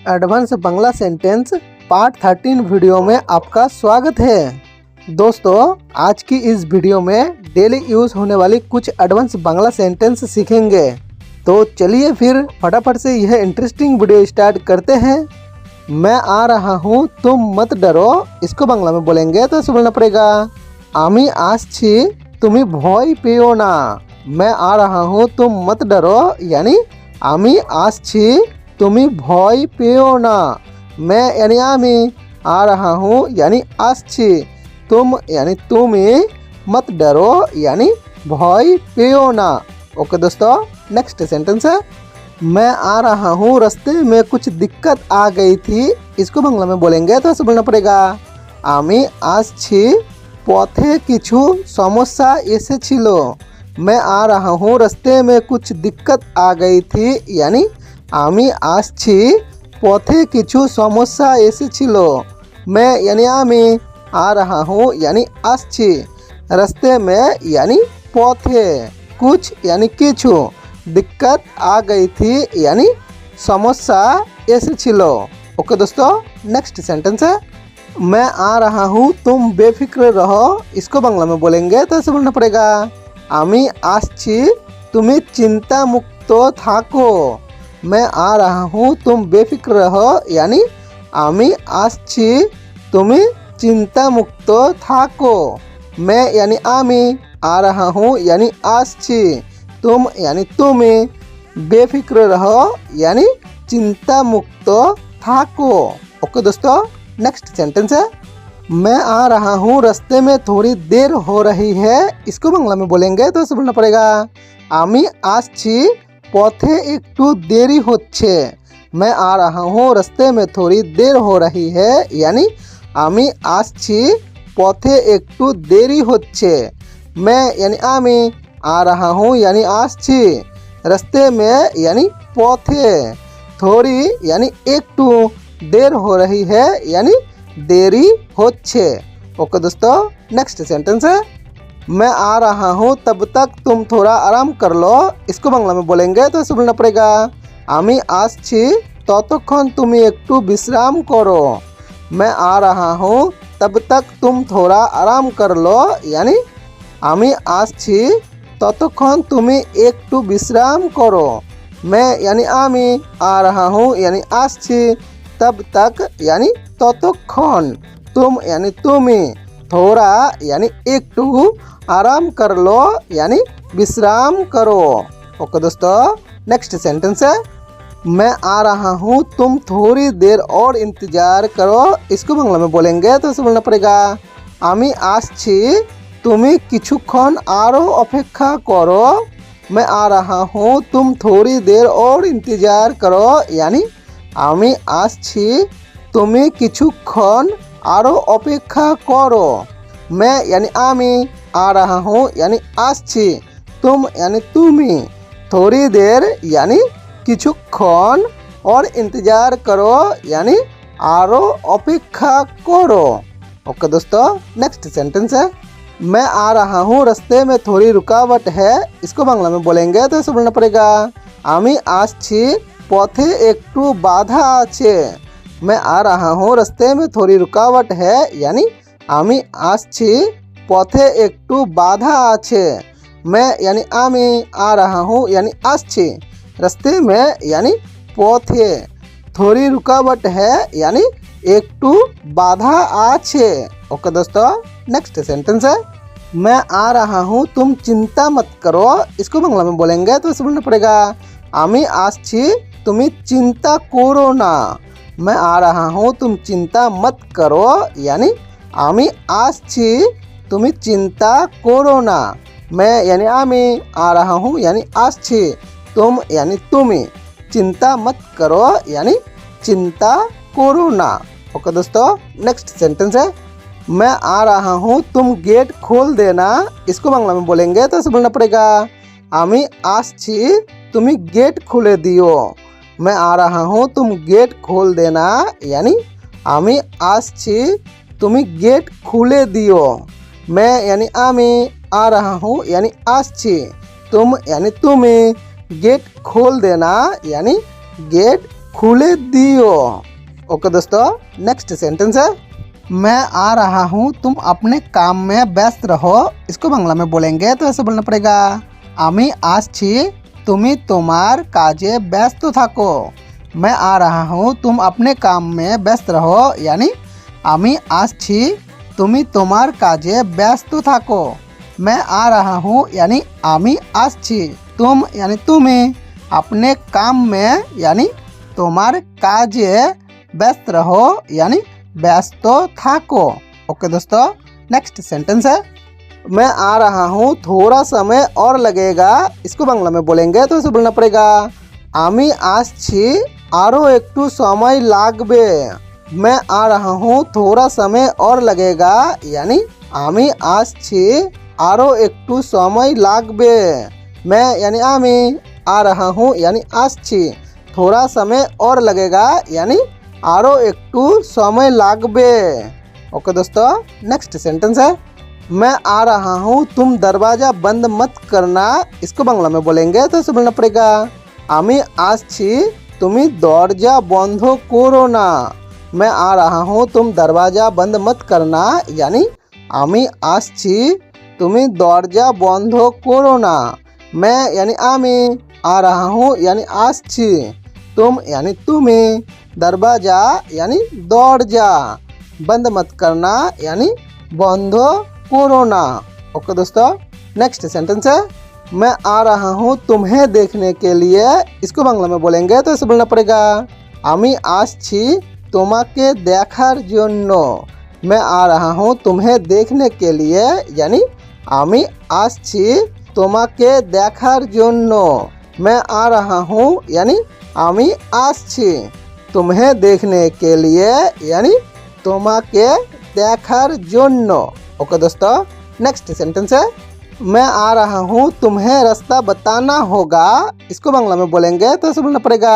Advance Bangla sentence part 13 video में आपका स्वागत है। दोस्तों, आज की इस वीडियो में डेली यूज होने वाली कुछ एडवांस बांग्ला सेंटेंस सीखेंगे। तो चलिए फिर फटाफट से यह इंटरेस्टिंग वीडियो स्टार्ट करते हैं। मैं आ रहा हूँ, तुम मत डरो। इसको बांग्ला में बोलेंगे तो ऐसे बोलना पड़ेगा, आमी आसछि तुमी भय पेओ ना। मैं आ रहा हूँ, तुम मत डरो, यानी आमी आसछि तुमी भय पेओ ना। मैं यानी आमी, आ रहा हूँ यानी आसछि, तुम यानी तुम्हें, मत डरो यानी भय पेओ ना। ओके दोस्तों, नेक्स्ट सेंटेंस है, मैं आ रहा हूँ, रास्ते में कुछ दिक्कत आ गई थी। इसको बांग्ला में बोलेंगे तो ऐसे बोलना पड़ेगा, आमी आसछि पथे किछु समस्या एसेछिलो। मैं आ रहा हूँ, रास्ते में कुछ दिक्कत आ गई थी, यानी आमी आसछि पथे किछु समस्या एसेछिलो। मैं यानी आमी, आ रहा हूँ यानी आसछि, रास्ते में यानी पथे, कुछ यानी किछु, दिक्कत आ गई थी यानी समस्या एसेछिलो। ओके दोस्तों, नेक्स्ट सेंटेंस है, मैं आ रहा हूँ, तुम बेफिक्र रहो। इसको बांग्ला में बोलेंगे तो ऐसे बोलना पड़ेगा, आमी आसछि तुमी चिंता मुक्त थाको। मैं आ रहा हूँ, तुम बेफिक्र रहो, यानी आमी आसछि तुमी चिंता मुक्त थाको। मैं यानी आमी, आ रहा हूँ यानी आसछि, तुम यानी तुम्हें, बेफिक्र रहो यानी चिंता मुक्त थाको। ओके दोस्तों, नेक्स्ट सेंटेंस है, मैं आ रहा हूँ, रास्ते में थोड़ी देर हो रही है। इसको बांग्ला में बोलेंगे तो ऐसे बोलना पड़ेगा, आमी आसछि पथे एकटू देरी होच्छे। मैं आ रहा हूँ, रास्ते में थोड़ी देर हो रही है, यानी आमी आसछि पथे एकटू देरी होच्छे। मैं यानी आमी, आ रहा हूँ यानी आसछि, रास्ते में यानी पथे, थोड़ी यानी एकटू, देर हो रही है यानी देरी होच्छे। ओके दोस्तों, नेक्स्ट सेंटेंस है, मैं आ रहा हूँ, तब तक तुम थोड़ा आराम कर लो। इसको बांग्ला में बोलेंगे तो ऐसे बोलना पड़ेगा, आमी आसछि ततक्षण तुमी एकटू विश्राम करो। मैं आ रहा हूँ, तब तक तुम थोड़ा आराम कर लो, यानी आमी आसछि ततक्षण तुमी एकटू विश्राम करो। मैं यानी आमी, आ रहा हूँ यानी आसछि, तब तक यानी ततक्षण, तुम यानी तुमी, थोड़ा यानी एकटू, आराम कर लो यानी विश्राम करो। ओके दोस्तों, नेक्स्ट सेंटेंस है, मैं आ रहा हूँ, तुम थोड़ी देर और इंतजार करो। इसको बांग्ला में बोलेंगे तो ऐसे बोलना पड़ेगा, आमी आसछि तुमी किछुक्षण आरो अपेक्षा करो। मैं आ रहा हूँ, तुम थोड़ी देर और इंतजार करो, यानी आमी आसछि तुमी किछुक्षण आरो अपेक्षा करो। मैं यानी आमी, आ रहा हूँ यानी आसछि, तुम यानी तुमी, थोड़ी देर यानी किछुक्षण, और इंतजार करो यानी आरो अपेक्षा करो। ओके दोस्तों, नेक्स्ट सेंटेंस है, मैं आ रहा हूँ, रास्ते में थोड़ी रुकावट है। इसको बांग्ला में बोलेंगे तो ऐसे बोलना पड़ेगा, आमी आसछि पथे एकटू बाधा आछे। मैं आ रहा हूँ, रास्ते में थोड़ी रुकावट है, यानी आमी आसछि पथे एकटू बाधा आछे। मैं यानी आमी, आ रहा हूँ यानी आसछि, रास्ते में यानी पथे, थोड़ी रुकावट है यानी एकटू बाधा आछे। ओके दोस्तों, नेक्स्ट सेंटेंस है, मैं आ रहा हूँ, तुम चिंता मत करो। इसको बांग्ला में बोलेंगे तो ऐसे बोलना पड़ेगा, आमी आसछि तुमी चिंता करो ना। मैं आ रहा हूँ, तुम चिंता मत करो, यानी आमी आसछि तुमी चिंता करो ना। मैं यानी आमी, आ रहा हूँ यानी आसछि, तुम यानी तुमी, चिंता मत करो यानी चिंता करो ना। ओके दोस्तों, नेक्स्ट सेंटेंस है, मैं आ रहा हूँ, तुम गेट खोल देना। इसको बांग्ला में बोलेंगे तो ऐसे बोलना पड़ेगा, आमी आसछि तुमी गेट खुले दियो। मैं आ रहा हूँ, तुम गेट खोल देना, यानी आमी आसछि तुमी गेट खुले दियो। मैं यानी आमी, आ रहा हूँ यानी आसछि, तुम यानी तुम्हें, गेट खोल देना यानी गेट खुले दियो। ओके दोस्तों, नेक्स्ट सेंटेंस है मैं आ रहा हूँ तुम अपने काम में व्यस्त रहो। इसको बांग्ला में बोलेंगे तो ऐसे बोलना पड़ेगा आमी आसछि तुमी तुम्हार काजे व्यस्त थाको। मैं आ रहा हूँ तुम अपने काम में व्यस्त रहो, यानी आमी आसछि तुमी तुम्हार काजे व्यस्त थाको। मैं आ रहा हूँ यानी आमी आसछि, तुम यानी तुम्हें अपने काम में यानी तुम्हार काजे व्यस्त रहो यानी व्यस्त थाको। ओके दोस्तों, नेक्स्ट सेंटेंस है मैं आ रहा हूँ थोड़ा समय और लगेगा। इसको बांग्ला में बोलेंगे तो इसे बोलना पड़ेगा आमी आसछि आरो एकटू समय लागबे। मैं आ रहा हूँ थोड़ा समय और लगेगा, यानी आमी आसछि आरो एकटू समय लागबे। मैं यानी आमी, आ रहा हूँ यानी आसछि, थोड़ा समय और लगेगा यानी आरो एकटू समय लागबे। ओके दोस्तों, नेक्स्ट सेंटेंस है मैं आ रहा हूँ तुम दरवाज़ा बंद मत करना। इसको बांग्ला में बोलेंगे तो इसे बोलना पड़ेगा आमी आसछि तुमी दरजा बंद करो ना। मैं आ रहा हूँ तुम दरवाज़ा बंद मत करना, यानी आमी आसछि तुमी दरजा बंद करो ना। मैं यानी आमी, आ रहा हूँ यानी आसछि, तुम यानी तुम्हें, दरवाज़ा यानी दरजा, बंद मत करना यानी बंद करो ना। ओके दोस्तों, नेक्स्ट सेंटेंस है मैं आ रहा हूँ तुम्हें देखने के लिए। इसको बांग्ला में बोलेंगे तो इसे बोलना पड़ेगा आमी आसछि তোমাকে দেখার জন্য। मैं आ रहा हूँ तुम्हें देखने के लिए, यानी आमी आसछि তোমাকে দেখার জন্য। मैं आ रहा हूँ यानी आमी आसछि तुम्हें देखने के लिए, यानी তোমাকে দেখার জন্য। ओके दोस्तों, नेक्स्ट सेंटेंस है मैं आ रहा हूँ तुम्हें रास्ता बताना होगा। इसको बांग्ला में बोलेंगे तो इसे बोलना पड़ेगा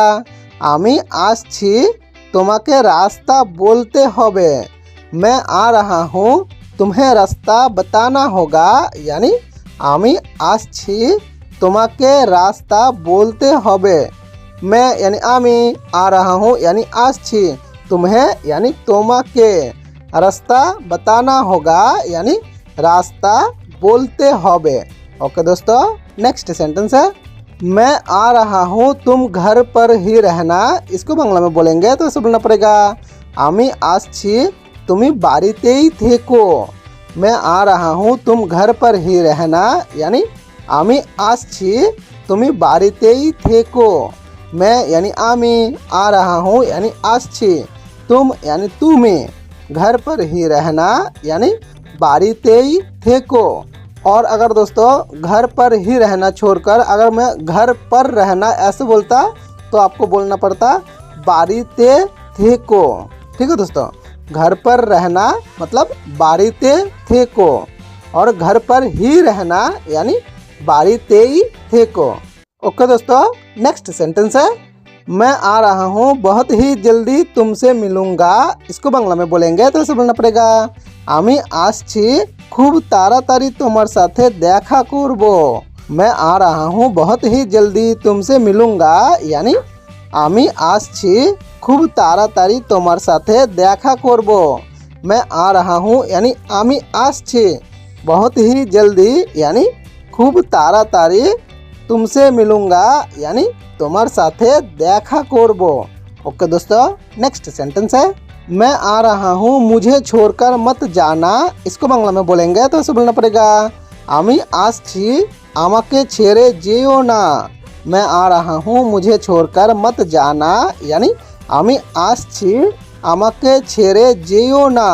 आमी आसछि তোমাকে रास्ता बोलते होबे। मैं आ रहा हूँ तुम्हें रास्ता बताना होगा, यानी आमी आसछि তোমাকে रास्ता बोलते होबे। मैं यानी आमी, आ रहा हूँ यानी आसछि, तुम्हें यानी তোমাকে रास्ता बताना होगा, यानी रास्ता बोलते होबे। ओके दोस्तों, नेक्स्ट सेंटेंस है मैं आ रहा हूँ तुम घर पर ही रहना। इसको बांग्ला में बोलेंगे तो इसे बोलना पड़ेगा आमी आसछि तुमी बाड़ीतेई थेको। मैं आ रहा हूँ तुम घर पर ही रहना, यानी आमी आसछि तुमी बाड़ीतेई थेको। मैं यानी आमी, आ रहा हूँ यानी आसछि, तुम यानी तुम्हें, घर पर ही रहना यानी बाड़ीतेई थेको। और अगर दोस्तों घर पर ही रहना छोड़कर अगर मैं घर पर रहना ऐसे बोलता तो आपको बोलना पड़ता बाड़ीते थेको। ठीक है दोस्तों, घर पर रहना मतलब बाड़ीते थेको, और घर पर ही रहना यानी बाड़ीतेई थेको। ओके दोस्तों, नेक्स्ट सेंटेंस है मैं आ रहा हूँ बहुत ही जल्दी तुमसे मिलूंगा। इसको बांग्ला में बोलेंगे तो इसे बोलना पड़ेगा आमी आसछि खूब ताड़ाताड़ी तुम्हार साथे देखा करबो। मैं आ रहा हूँ बहुत ही जल्दी तुमसे मिलूंगा, यानी आमी आसछि खूब ताड़ाताड़ी तुम्हार साथे देखा करबो। मैं आ रहा हूँ यानी आमी आसछि बहुत ही जल्दी यानी खूब ताड़ाताड़ी तुमसे मिलूंगा, यानी तुम्हार साथे देखा करबो। ओके दोस्तों, नेक्स्ट सेंटेंस है मैं आ रहा हूँ मुझे छोड़कर मत जाना। इसको बांग्ला में बोलेंगे तो इसे बोलना पड़ेगा आमी आसछि आमाके छेड़े जेओ ना। मैं आ रहा हूँ मुझे छोड़कर मत जाना, यानी आमी आसछि आमाके छेड़े जेओ ना।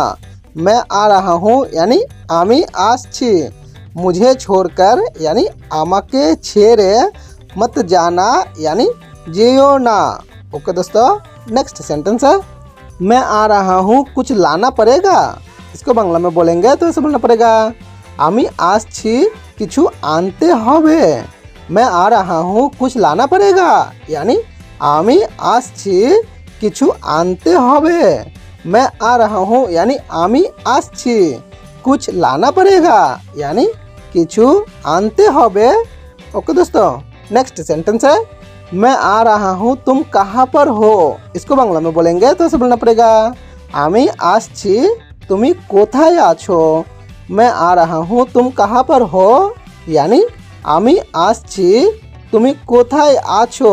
मैं आ रहा हूँ यानी आमी आसछि मुझे छोड़कर यानी आमाके छेड़े मत जाना यानी जेओ ना। ओके दोस्तों, नेक्स्ट सेंटेंस है मैं आ रहा हूँ कुछ लाना पड़ेगा। इसको बांग्ला में बोलेंगे तो इसे बोलना पड़ेगा आमी आसछि किछु आनते होबे। मैं आ रहा हूँ कुछ लाना पड़ेगा, यानी आमी आसछि किछु आनते होबे। मैं आ रहा हूँ यानी आमी आसछि कुछ लाना पड़ेगा, यानी किछु आनते होबे। ओके दोस्तों, नेक्स्ट सेंटेंस है मैं आ रहा हूँ तुम कहाँ पर हो। इसको बांग्ला में बोलेंगे तो ऐसे बोलना पड़ेगा आमी आसছি তুমি কোথায় আছো। मैं आ रहा हूँ तुम कहाँ पर हो यानी आमी आसছি তুমি কোথায় আছো।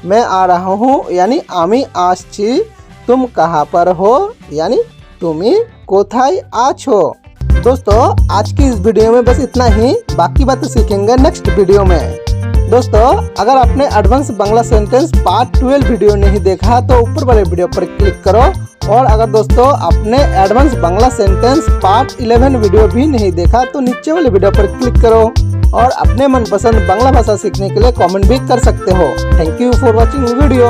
मैं आ रहा हूँ यानी आमी आसছি तुम कहाँ पर हो यानी তুমি কোথায় আছো। दोस्तों आज की इस वीडियो में बस इतना ही, बाकी बातें सीखेंगे नेक्स्ट वीडियो में। दोस्तों अगर आपने advance Bangla sentence part 12 video नहीं देखा तो ऊपर वाले वीडियो पर क्लिक करो, और अगर दोस्तों आपने advance Bangla sentence part 11 video भी नहीं देखा तो नीचे वाले वीडियो पर क्लिक करो और अपने मनपसंद बांग्ला भाषा सीखने के लिए कमेंट भी कर सकते हो। Thank you for watching video.